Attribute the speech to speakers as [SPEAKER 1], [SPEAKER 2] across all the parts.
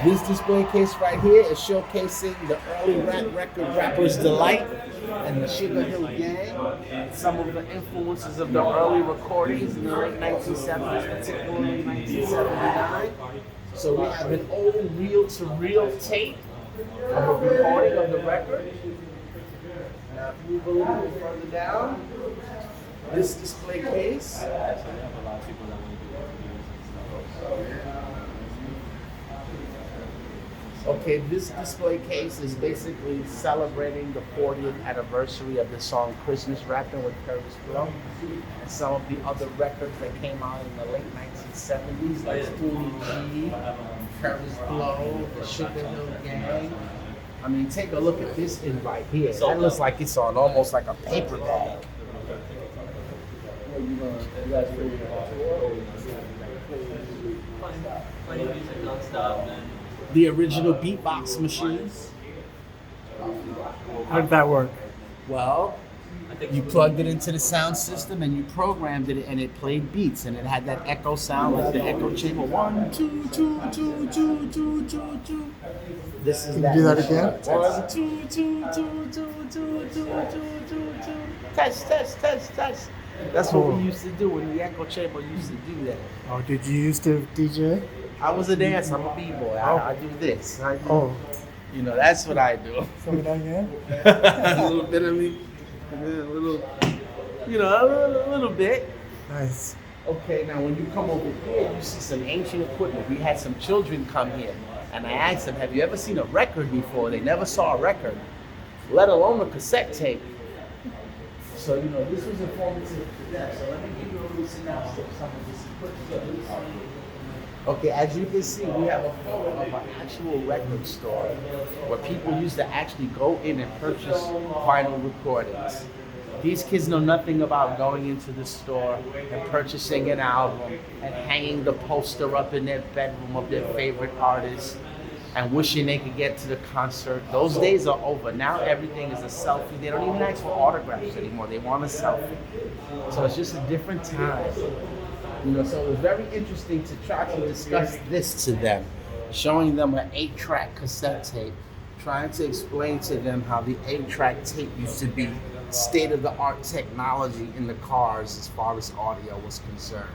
[SPEAKER 1] This display case right here is showcasing the early rap record Rapper's Delight and the Sugar Hill Gang, some of the influences of the early recordings in the late 1970s, particularly 1979. So we have an old reel-to-reel tape of a recording of the record. Now, if you move a little bit further down, this display case. Okay, this display case is basically celebrating the 40th anniversary of the song Christmas Rapping with Curtis Blow and some of the other records that came out in the late 1970s, like Stoolie G, Curtis Blow, the Sugar Hill Gang. I mean, take a look at this in right here. That looks like it's on almost like a paper bag.
[SPEAKER 2] Playing music nonstop, man.
[SPEAKER 1] The original beatbox machines.
[SPEAKER 3] How did that work?
[SPEAKER 1] Well, you plugged it into the sound system and you programmed it, and it played beats, and it had that echo sound, like the echo chamber. 1, 2, 2, 2, 2, 2, 2, 2. This is
[SPEAKER 3] Can you do that
[SPEAKER 1] machine.
[SPEAKER 3] again?
[SPEAKER 1] 1, 2, 2, 2, 2, 2, 2, 2, 2. Test. That's what we used to do when the echo chamber used to do that.
[SPEAKER 3] Oh, did you used to DJ?
[SPEAKER 1] I was a dancer. I'm a b-boy. I do this. You know, that's what I do.
[SPEAKER 3] Show me that again.
[SPEAKER 1] A little bit of me, a little, a little bit.
[SPEAKER 3] Nice.
[SPEAKER 1] Okay, now when you come over here, you see some ancient equipment. We had some children come here, and I asked them, have you ever seen a record before? They never saw a record, let alone a cassette tape. So, this was informative to them. So let me give you a little synopsis of some of this equipment. Okay, as you can see, we have a photo of an actual record store where people used to actually go in and purchase vinyl recordings. These kids know nothing about going into the store and purchasing an album and hanging the poster up in their bedroom of their favorite artist and wishing they could get to the concert. Those days are over. Now everything is a selfie. They don't even ask for autographs anymore. They want a selfie. So it's just a different time. So it was very interesting to try to discuss this to them, showing them an 8-track cassette tape, trying to explain to them how the 8-track tape used to be state-of-the-art technology in the cars as far as audio was concerned.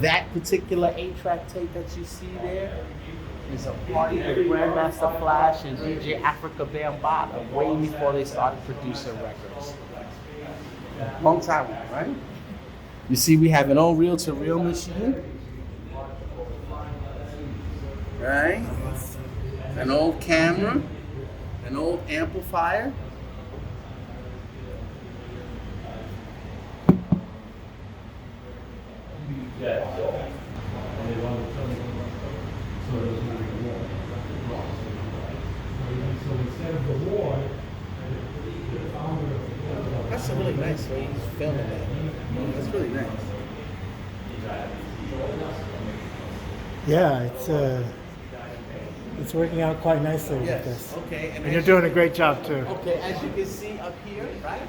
[SPEAKER 1] That particular 8-track tape that you see there is a party with Grandmaster Flash and DJ Africa Bambaataa way before they started producing records. Long time ago, right? You see, we have an old reel-to-reel machine, right? An old camera, an old amplifier. That's a really nice way he's filming that. That's really nice.
[SPEAKER 3] Yeah, it's working out quite nicely with
[SPEAKER 1] Yes.
[SPEAKER 3] this.
[SPEAKER 1] Okay.
[SPEAKER 3] And you're doing a great job too.
[SPEAKER 1] Okay, as you can see up here, right?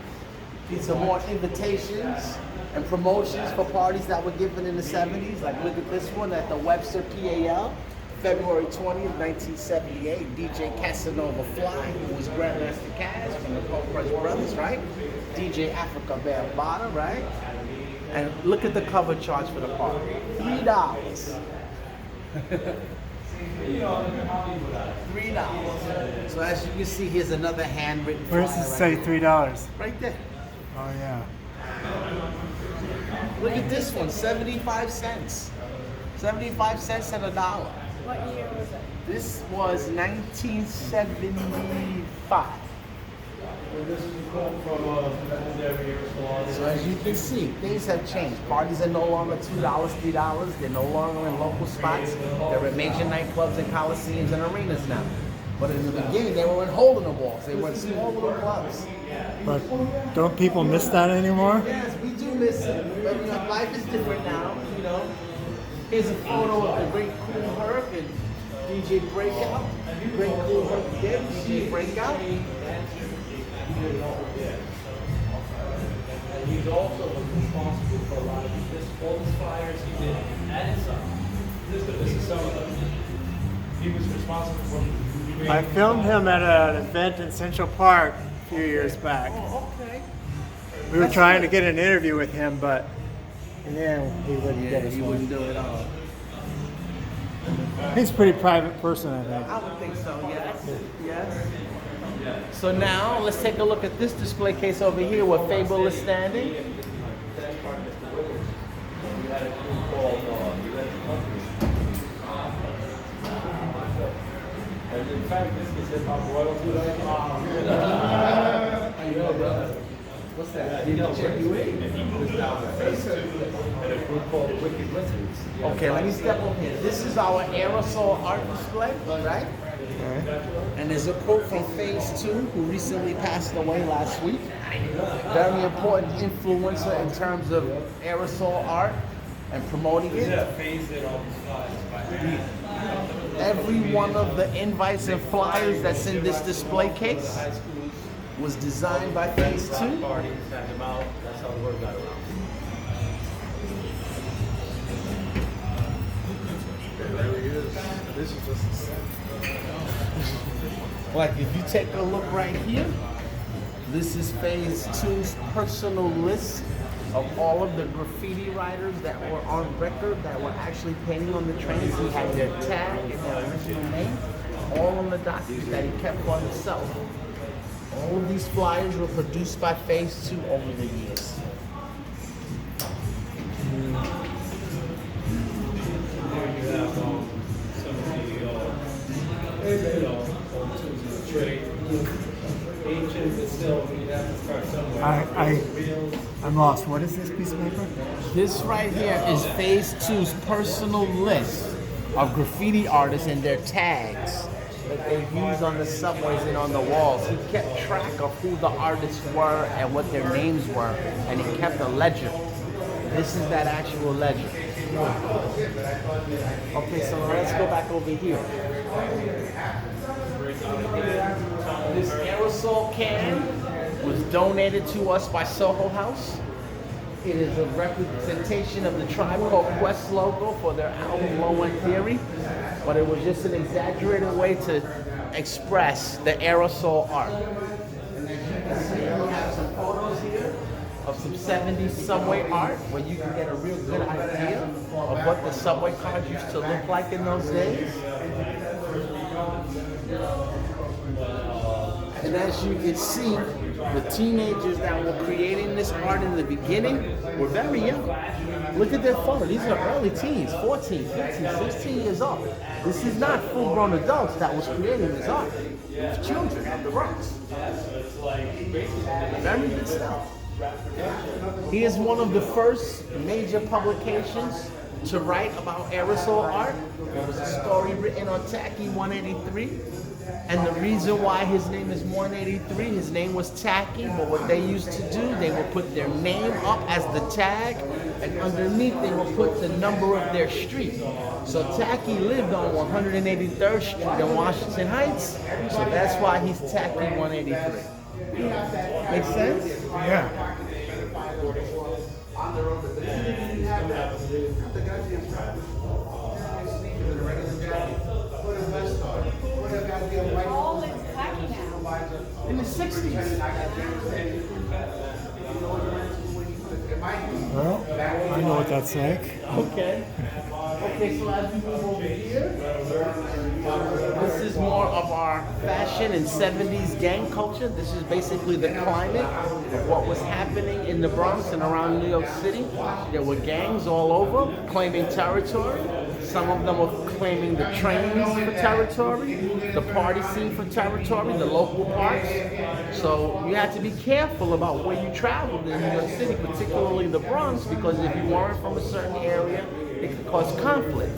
[SPEAKER 1] These are more invitations and promotions for parties that were given in the 70s. Like look at this one at the Webster PAL, February 20th, 1978. DJ Casanova Fly, who was Grandmaster Cass from the Cold Crush Brothers, right? DJ Africa Bambaataa, right? And look at the cover charge for the party. $3. $3. So as you can see, here's another handwritten
[SPEAKER 3] Where does this say $3?
[SPEAKER 1] right there.
[SPEAKER 3] Oh yeah.
[SPEAKER 1] Look at this one, 75 cents. 75 cents and $1.
[SPEAKER 4] What year was it?
[SPEAKER 1] This was 1975. So as you can see, things have changed. Parties are no longer $2, $3. They're no longer in local spots. They're in major nightclubs and coliseums and arenas now. But in the beginning, they were in hole-in-the-walls. They were in small little clubs.
[SPEAKER 3] But don't people miss that anymore?
[SPEAKER 1] Yes, we do miss it. But life is different now. Here's a photo of the great Cool Herc and DJ Breakout. Great Cool Herc did DJ Breakout.
[SPEAKER 2] And he's also responsible for a lot of all these flyers he did, and some. This is some of them.
[SPEAKER 3] I filmed him at an event in Central Park a few years back.
[SPEAKER 1] Oh, okay.
[SPEAKER 3] We were trying to get an interview with him, but yeah, he wouldn't get us
[SPEAKER 1] he
[SPEAKER 3] one.
[SPEAKER 1] wouldn't do it all.
[SPEAKER 3] He's a pretty private person, I think.
[SPEAKER 1] I would think so, yes. Yes. So now let's take a look at this display case over here where Fable is standing.
[SPEAKER 2] In fact, this is hip hop royalty right now.
[SPEAKER 1] How you doing, brother? What's that? Did he check you in?
[SPEAKER 2] And he moves down the face at a group called Wicked Wizards.
[SPEAKER 1] Okay, let me step over here. This is our aerosol art display, right? And there's a quote from Phase 2, who recently passed away last week. Very important influencer in terms of aerosol art and promoting it. Every one of the invites and flyers that's in this display case was designed by Phase 2.
[SPEAKER 2] Parties, send them out. That's how the word got around.
[SPEAKER 1] There he is. This is just like if you take a look right here, this is Phase 2's personal list of all of the graffiti writers that were on record that were actually painting on the trains. He had their tag and their original name, all on the documents that he kept for himself. All of these flyers were produced by Phase 2 over the years.
[SPEAKER 3] I'm lost. What is this piece of paper?
[SPEAKER 1] This right here is Phase 2's personal list of graffiti artists and their tags that they use on the subways and on the walls. He kept track of who the artists were and what their names were, and he kept a ledger. This is that actual ledger. Okay, so let's go back over here. This aerosol can was donated to us by Soho House. It is a representation of the Tribe Called Quest logo for their album Low End Theory, but it was just an exaggerated way to express the aerosol art. And as you can see, we have some photos here of some 70s subway art where you can get a real good idea of what the subway cars used to look like in those days. And as you can see, the teenagers that were creating this art in the beginning were very young. Look at their photo. These are early teens, 14, 15, 16 years old. This is not full-grown adults that was creating this art. It was children of the Bronx. Very good stuff. He is one of the first major publications to write about aerosol art. There was a story written on Tacky 183. And the reason why his name is 183, his name was Tacky, but what they used to do, they would put their name up as the tag, and underneath they would put the number of their street. So Tacky lived on 183rd Street in Washington Heights, so that's why he's Tacky 183. Make sense?
[SPEAKER 3] Yeah.
[SPEAKER 4] All is tacky now.
[SPEAKER 1] In the 60s.
[SPEAKER 3] Well, I know what that's like.
[SPEAKER 1] Okay. Okay, so as we move over here, this is more of our fashion and 70s gang culture. This is basically the climate of what was happening in the Bronx and around New York City. There were gangs all over claiming territory. Some of them were claiming the trains for territory, the party scene for territory, the local parks. So you had to be careful about where you traveled in New York City, particularly the Bronx, because if you weren't from a certain area, it could cause conflict.